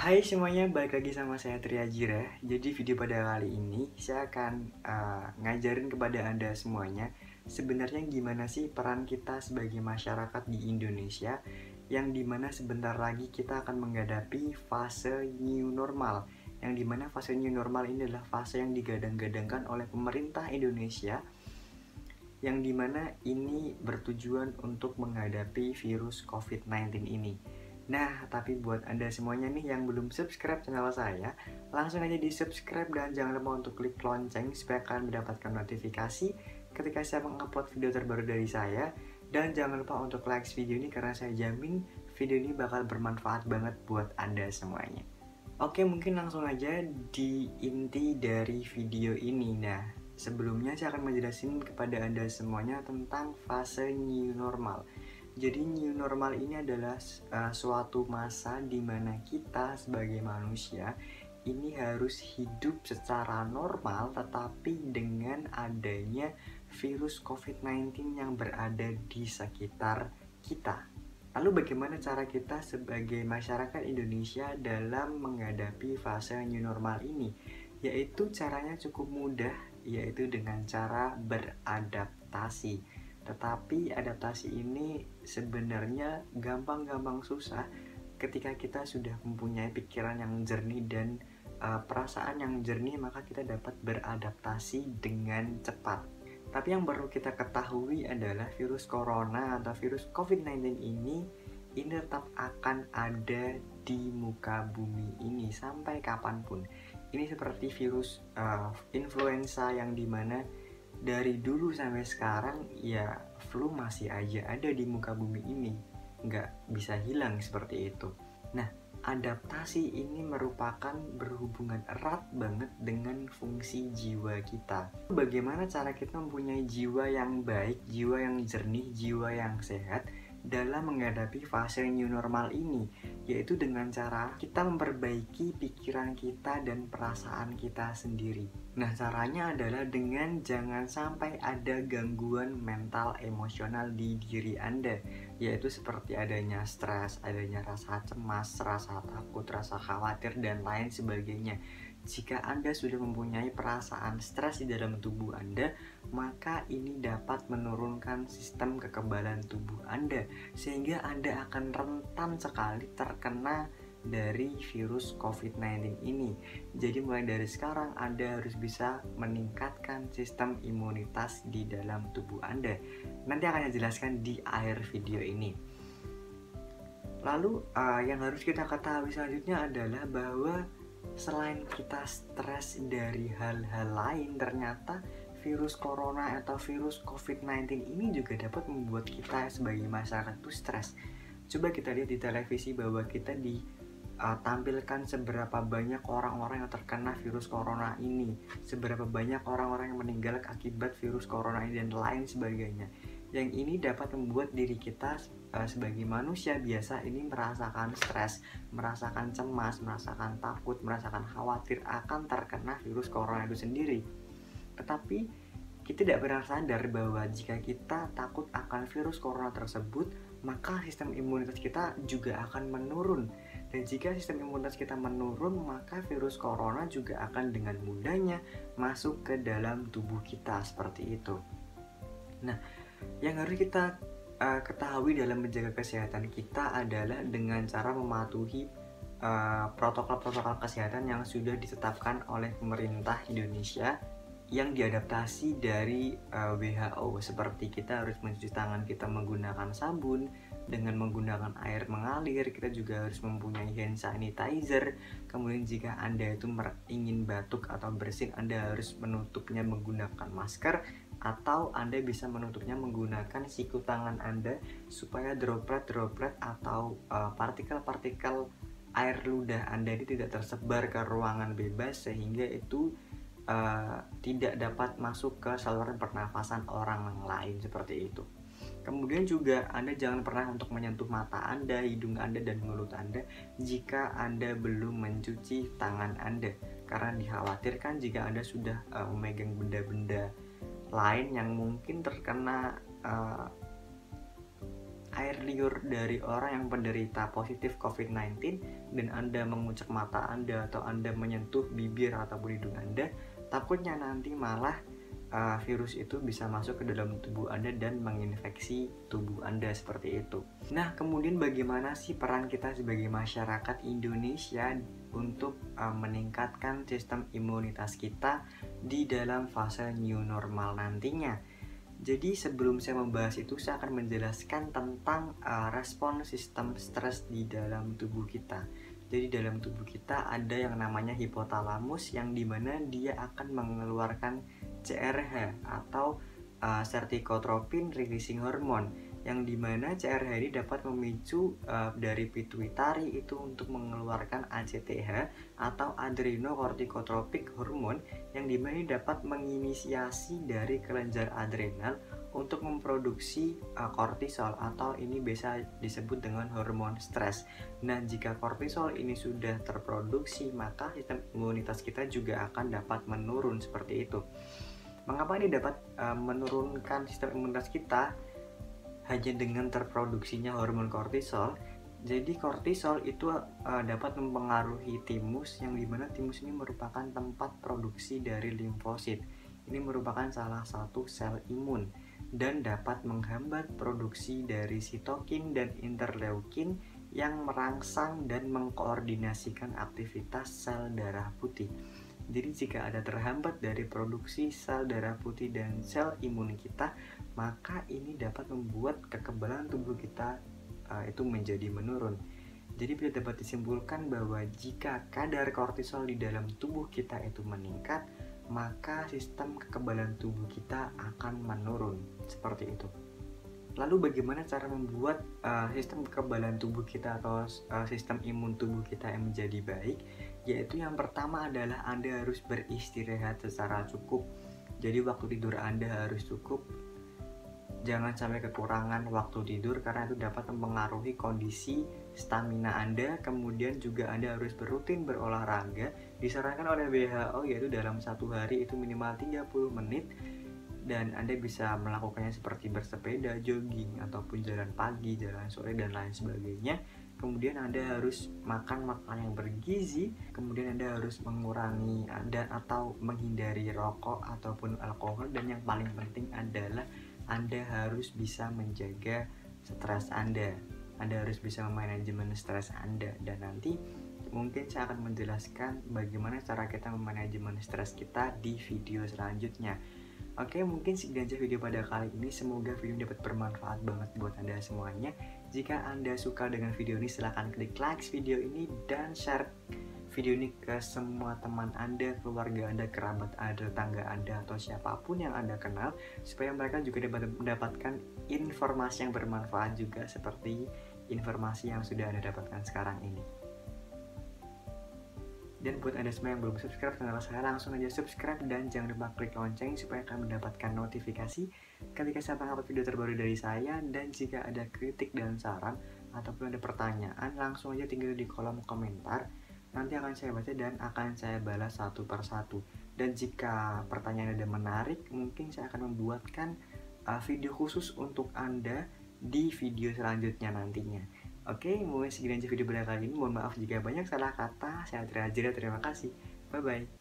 Hai semuanya, balik lagi sama saya Tria Jira. Jadi video pada kali ini saya akan ngajarin kepada Anda semuanya sebenarnya gimana sih peran kita sebagai masyarakat di Indonesia yang dimana sebentar lagi kita akan menghadapi fase new normal. Yang dimana fase new normal ini adalah fase yang digadang-gadangkan oleh pemerintah Indonesia yang dimana ini bertujuan untuk menghadapi virus COVID-19 ini. Nah, tapi buat Anda semuanya nih yang belum subscribe channel saya, langsung aja di subscribe dan jangan lupa untuk klik lonceng supaya kalian mendapatkan notifikasi ketika saya mengupload video terbaru dari saya. Dan jangan lupa untuk like video ini karena saya jamin video ini bakal bermanfaat banget buat Anda semuanya. Oke, mungkin langsung aja di inti dari video ini. Nah, sebelumnya saya akan menjelaskan kepada Anda semuanya tentang fase new normal. Jadi new normal ini adalah suatu masa di mana kita sebagai manusia ini harus hidup secara normal tetapi dengan adanya virus COVID-19 yang berada di sekitar kita. Lalu bagaimana cara kita sebagai masyarakat Indonesia dalam menghadapi fase new normal ini? Yaitu caranya cukup mudah, yaitu dengan cara beradaptasi. Tetapi adaptasi ini sebenarnya gampang-gampang susah ketika kita sudah mempunyai pikiran yang jernih dan perasaan yang jernih, maka kita dapat beradaptasi dengan cepat. Tapi yang perlu kita ketahui adalah virus corona atau virus COVID-19 ini tetap akan ada di muka bumi ini sampai kapanpun. Ini seperti virus influenza yang dimana dari dulu sampai sekarang ya flu masih aja ada di muka bumi ini, nggak bisa hilang seperti itu. Nah, adaptasi ini merupakan berhubungan erat banget dengan fungsi jiwa kita. Bagaimana cara kita mempunyai jiwa yang baik, jiwa yang jernih, jiwa yang sehat dalam menghadapi fase new normal ini, yaitu dengan cara kita memperbaiki pikiran kita dan perasaan kita sendiri. Nah, caranya adalah dengan jangan sampai ada gangguan mental emosional di diri Anda, yaitu seperti adanya stres, adanya rasa cemas, rasa takut, rasa khawatir, dan lain sebagainya. Jika Anda sudah mempunyai perasaan stres di dalam tubuh Anda, maka ini dapat menurunkan sistem kekebalan tubuh Anda, sehingga Anda akan rentan sekali terkena dari virus COVID-19 ini. Jadi mulai dari sekarang Anda harus bisa meningkatkan sistem imunitas di dalam tubuh Anda. Nanti akan saya jelaskan di akhir video ini. Lalu yang harus kita ketahui selanjutnya adalah bahwa selain kita stres dari hal-hal lain, ternyata virus corona atau virus COVID-19 ini juga dapat membuat kita sebagai masyarakat itu stres. Coba kita lihat di televisi bahwa kita ditampilkan seberapa banyak orang-orang yang terkena virus corona ini, seberapa banyak orang-orang yang meninggal akibat virus corona ini, dan lain sebagainya. Yang ini dapat membuat diri kita sebagai manusia biasa ini merasakan stres, merasakan cemas, merasakan takut, merasakan khawatir akan terkena virus corona itu sendiri. Tetapi kita tidak pernah sadar bahwa jika kita takut akan virus corona tersebut, maka sistem imunitas kita juga akan menurun. Dan jika sistem imunitas kita menurun, maka virus corona juga akan dengan mudahnya masuk ke dalam tubuh kita seperti itu. Nah, yang harus kita ketahui dalam menjaga kesehatan kita adalah dengan cara mematuhi protokol-protokol kesehatan yang sudah ditetapkan oleh pemerintah Indonesia yang diadaptasi dari WHO, seperti kita harus mencuci tangan kita menggunakan sabun dengan menggunakan air mengalir, kita juga harus mempunyai hand sanitizer. Kemudian jika Anda itu ingin batuk atau bersin, Anda harus menutupnya menggunakan masker, atau Anda bisa menutupnya menggunakan siku tangan Anda supaya droplet-droplet atau partikel-partikel air ludah Anda ini tidak tersebar ke ruangan bebas sehingga itu tidak dapat masuk ke saluran pernafasan orang lain seperti itu. Kemudian juga Anda jangan pernah untuk menyentuh mata Anda, hidung Anda, dan mulut Anda jika Anda belum mencuci tangan Anda, karena dikhawatirkan jika Anda sudah memegang benda-benda lain yang mungkin terkena air liur dari orang yang penderita positif COVID-19 dan Anda mengucek mata Anda atau Anda menyentuh bibir ataupun hidung Anda, takutnya nanti malah virus itu bisa masuk ke dalam tubuh Anda dan menginfeksi tubuh Anda seperti itu. Nah, kemudian bagaimana sih peran kita sebagai masyarakat Indonesia untuk meningkatkan sistem imunitas kita di dalam fase new normal nantinya? Jadi sebelum saya membahas itu, saya akan menjelaskan tentang respon sistem stres di dalam tubuh kita. Jadi dalam tubuh kita ada yang namanya hipotalamus, yang dimana dia akan mengeluarkan CRH atau corticotropin releasing hormone, yang dimana CRH ini dapat memicu dari pituitari itu untuk mengeluarkan ACTH atau adrenocorticotropic hormone, yang dimana ini dapat menginisiasi dari kelenjar adrenal untuk memproduksi kortisol atau ini biasa disebut dengan hormon stres. Nah, jika kortisol ini sudah terproduksi, maka sistem imunitas kita juga akan dapat menurun seperti itu. Mengapa ini dapat menurunkan sistem imunitas kita? Hanya dengan terproduksinya hormon kortisol. Jadi kortisol itu dapat mempengaruhi timus, yang dimana timus ini merupakan tempat produksi dari limfosit. Ini merupakan salah satu sel imun dan dapat menghambat produksi dari sitokin dan interleukin yang merangsang dan mengkoordinasikan aktivitas sel darah putih. Jadi jika ada terhambat dari produksi sel darah putih dan sel imun kita, maka ini dapat membuat kekebalan tubuh kita itu menjadi menurun. Jadi bisa dapat disimpulkan bahwa jika kadar kortisol di dalam tubuh kita itu meningkat, maka sistem kekebalan tubuh kita akan menurun, seperti itu. Lalu bagaimana cara membuat sistem kekebalan tubuh kita atau sistem imun tubuh kita yang menjadi baik? Yaitu yang pertama adalah Anda harus beristirahat secara cukup. Jadi waktu tidur Anda harus cukup. Jangan sampai kekurangan waktu tidur, karena itu dapat mempengaruhi kondisi stamina Anda. Kemudian juga Anda harus rutin berolahraga. Disarankan oleh WHO yaitu dalam satu hari itu minimal 30 menit. Dan Anda bisa melakukannya seperti bersepeda, jogging, ataupun jalan pagi, jalan sore, dan lain sebagainya. Kemudian Anda harus makan makanan yang bergizi. Kemudian Anda harus mengurangi atau menghindari rokok ataupun alkohol. Dan yang paling penting adalah Anda harus bisa menjaga stres Anda. Anda harus bisa memanajemen stres Anda. Dan nanti mungkin saya akan menjelaskan bagaimana cara kita memanajemen stres kita di video selanjutnya. Oke, mungkin segitu aja video pada kali ini. Semoga video ini dapat bermanfaat banget buat Anda semuanya. Jika Anda suka dengan video ini, silahkan klik like video ini dan share video ini ke semua teman Anda, keluarga Anda, kerabat Anda, tetangga Anda, atau siapapun yang Anda kenal, supaya mereka juga dapat mendapatkan informasi yang bermanfaat juga seperti informasi yang sudah Anda dapatkan sekarang ini. Dan buat Anda semua yang belum subscribe channel saya, langsung aja subscribe dan jangan lupa klik lonceng supaya kalian mendapatkan notifikasi ketika saya upload video terbaru dari saya. Dan jika ada kritik dan saran ataupun ada pertanyaan, langsung aja tinggal di kolom komentar. Nanti akan saya baca dan akan saya balas satu persatu. Dan jika pertanyaan Anda menarik, mungkin saya akan membuatkan video khusus untuk Anda di video selanjutnya nantinya. Oke, mungkin segini aja video pada kali ini. Mohon maaf jika banyak salah kata. Saya Triajira, terima kasih. Bye-bye.